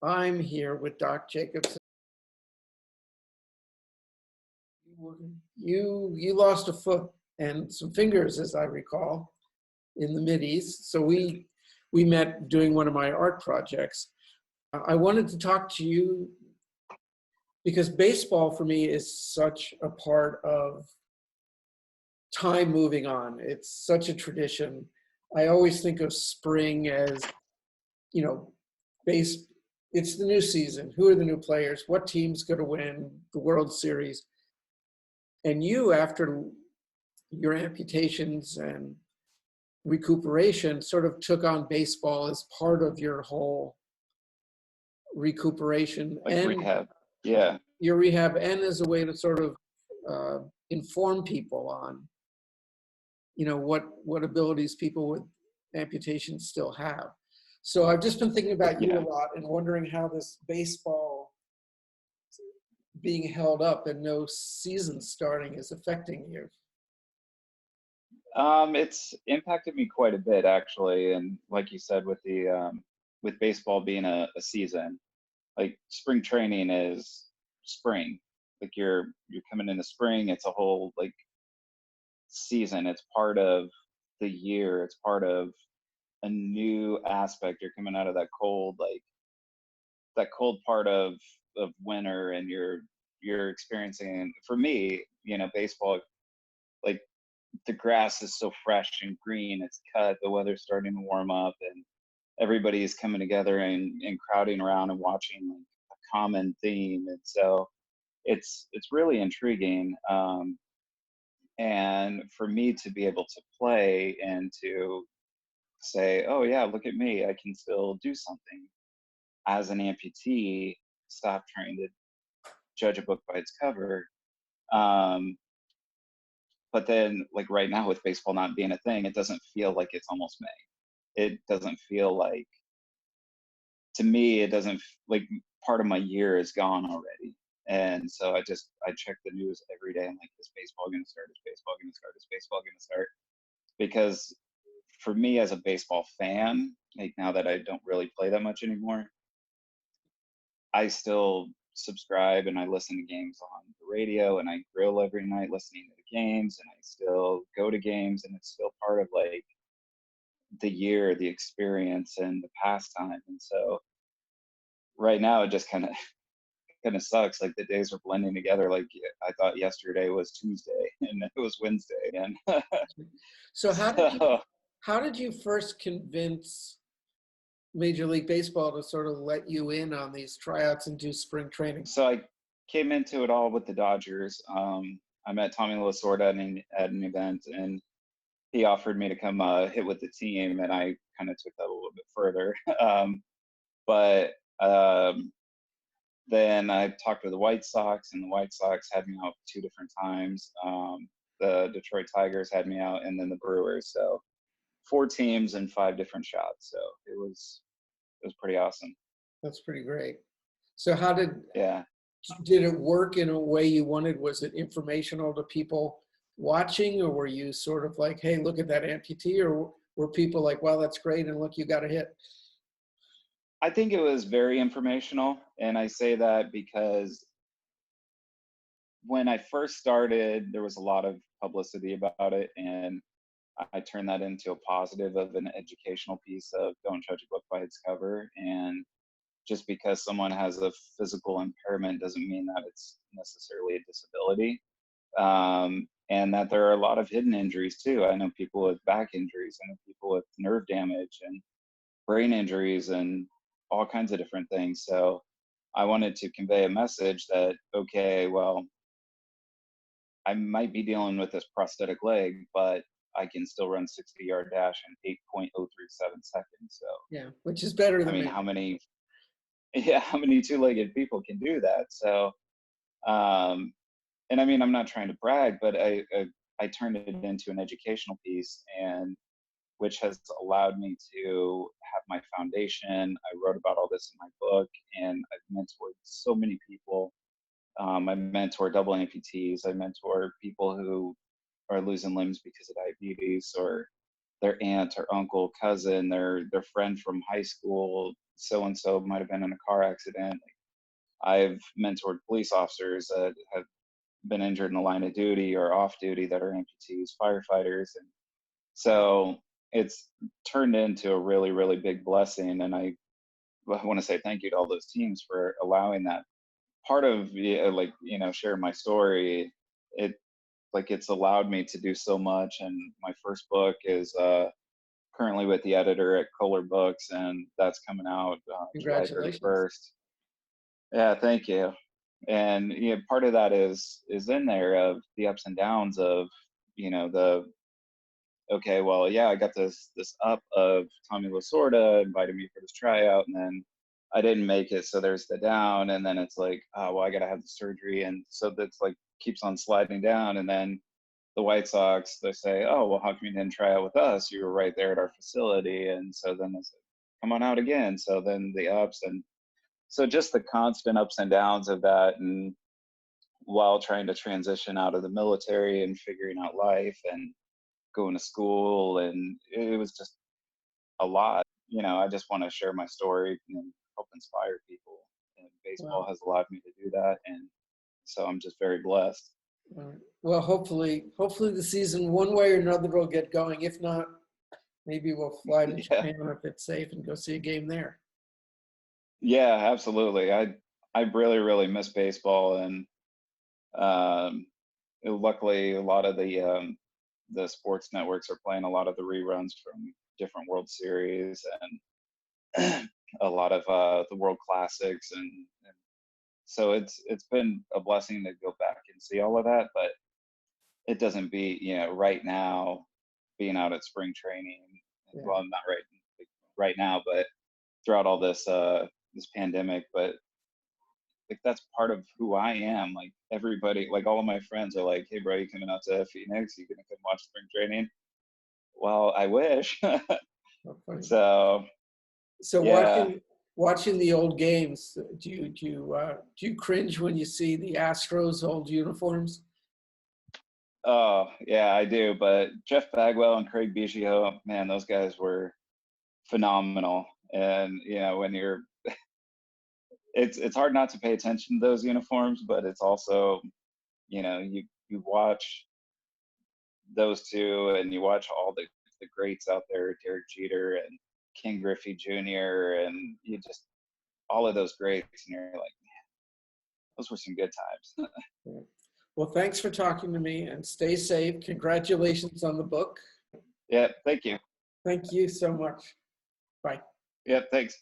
I'm here with Doc Jacobson. You lost a foot and some fingers, as I recall, in the Mideast. So we met doing one of my art projects. I wanted to talk to you because baseball for me is such a part of time moving on. It's such a tradition. I always think of spring as, you know, it's the new season. Who are the new players? What team's going to win the World Series? And you, after your amputations and recuperation, sort of took on baseball as part of your whole recuperation like and rehab. Yeah. your rehab, and as a way to sort of inform people on, what abilities people with amputations still have. So I've just been thinking about you a lot and wondering how this baseball being held up and no season starting is affecting you. It's impacted me quite a bit, actually. And like you said, with baseball being a season, like spring training is spring. Like you're coming into spring. It's a whole like season. It's part of the year. It's part of a new aspect. You're coming out of that cold part of winter, and you're experiencing. For me, baseball, like the grass is so fresh and green. It's cut. The weather's starting to warm up, and everybody is coming together and crowding around and watching like a common theme. And so it's really intriguing. And for me to be able to play and to say, oh yeah, look at me, I can still do something as an amputee. Stop trying to judge a book by its cover. But then, like right now with baseball not being a thing, it doesn't feel like it's almost May. It doesn't feel like, to me, it doesn't like part of my year is gone already. And so I check the news every day. I'm like, is baseball going to start? Is baseball going to start? Is baseball going to start? Because for me as a baseball fan, like now that I don't really play that much anymore, I still subscribe and I listen to games on the radio, and I grill every night listening to the games, and I still go to games, and it's still part of like the year, the experience, and the pastime. And so right now it just kind of sucks. Like the days are blending together. Like I thought yesterday was Tuesday and it was Wednesday again. So how did you first convince Major League Baseball to sort of let you in on these tryouts and do spring training? So I came into it all with the Dodgers. I met Tommy Lasorda at an event, and he offered me to come hit with the team, and I kind of took that a little bit further. But then I talked to the White Sox, and the White Sox had me out 2 different times. The Detroit Tigers had me out, and then the Brewers. So 4 teams and 5 different shots. So it was pretty awesome. That's pretty great. So how did Yeah. Did it work in a way you wanted? Was it informational to people watching, or were you sort of like, hey, look at that amputee, or were people like, wow, that's great, and look, you got a hit? I think it was very informational, and I say that because when I first started, there was a lot of publicity about it, and I turned that into a positive of an educational piece of don't judge a book by its cover. And just because someone has a physical impairment doesn't mean that it's necessarily a disability. And that there are a lot of hidden injuries too. I know people with back injuries, I know people with nerve damage and brain injuries and all kinds of different things. So I wanted to convey a message that, okay, well, I might be dealing with this prosthetic leg, but I can still run 60-yard dash in 8.037 seconds. So yeah, which is better than me. How many 2-legged people can do that? So, and I mean, I'm not trying to brag, but I turned it into an educational piece, and which has allowed me to have my foundation. I wrote about all this in my book, and I've mentored so many people. I mentor double amputees. I mentor people who are losing limbs because of diabetes, or their aunt or uncle, cousin, their friend from high school so-and-so might have been in a car accident. I've mentored police officers that have been injured in the line of duty or off duty that are amputees, firefighters. And so it's turned into a really, really big blessing. And I want to say thank you to all those teams for allowing that. Part of, yeah, like, sharing my story, it like it's allowed me to do so much. And my first book is currently with the editor at Kohler Books, and that's coming out July Congratulations. 31st. Yeah, thank you. And part of that is in there of the ups and downs of the okay, well, yeah, I got this up of Tommy Lasorda invited me for this tryout, and then I didn't make it, so there's the down, and then it's like, oh, well, I gotta have the surgery, and so that's like keeps on sliding down, and then the White Sox, they say, oh, well, how come you didn't try out with us? You were right there at our facility, and so then they say, come on out again. So then the ups, and so just the constant ups and downs of that, and while trying to transition out of the military and figuring out life and going to school, and it was just a lot. I just want to share my story and help inspire people, and baseball Well, has allowed me to do that, and so I'm just very blessed. well, hopefully the season one way or another will get going. If not, maybe we'll fly to Yeah, Japan if it's safe and go see a game there. yeah, absolutely. I really, really miss baseball, and um luckily a lot of the sports networks are playing a lot of the reruns from different World Series, and a lot of the World Classics, and so it's been a blessing to go back and see all of that. But it doesn't beat right now being out at spring training. Yeah. Well, not right now, but throughout all this pandemic. But like that's part of who I am. Like everybody, like all of my friends are like, "Hey, bro, you coming out to Phoenix? You gonna come watch spring training?" Well, I wish. How funny. So So yeah. watching the old games, do you cringe when you see the Astros old uniforms? Oh yeah, I do. But Jeff Bagwell and Craig Biggio, man, those guys were phenomenal. And when it's hard not to pay attention to those uniforms, but it's also you watch those two, and you watch all the greats out there, Derek Jeter and King Griffey Jr., and you just all of those greats, and you're like, those were some good times. Yeah. Well, thanks for talking to me and stay safe. Congratulations on the book. Yeah, thank you. Thank you so much. Bye. Yeah, thanks.